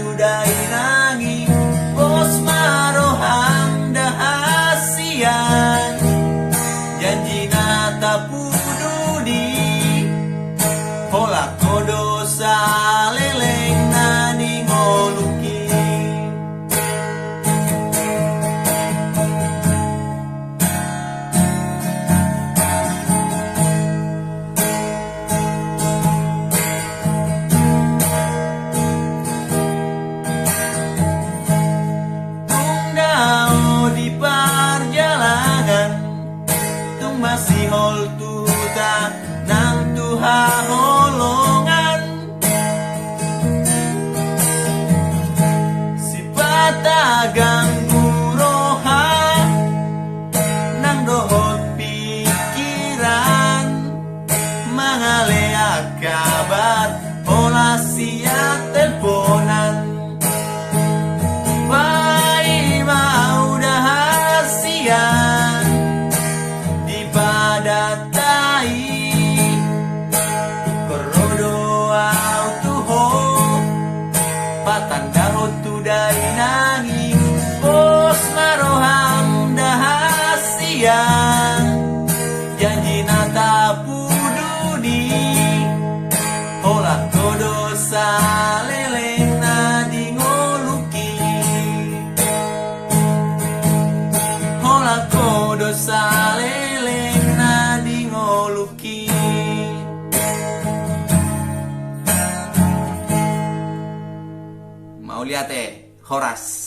tudai nanging bos marohang dahasian janji nata pududi hola kodo saleleng nani ngoluki di perjalanan tung masih hol tuta nang tuha holongan si patagang guroha nang dohot pikiran mangalea kabar hola siat teleponan datai korodo autuho patanda tudai nanging bos maroham dahasian janji nata pududi hola kodo saleleng nadi ngoluki hola kodo saleleng ngoluki. Mau lihat Horas.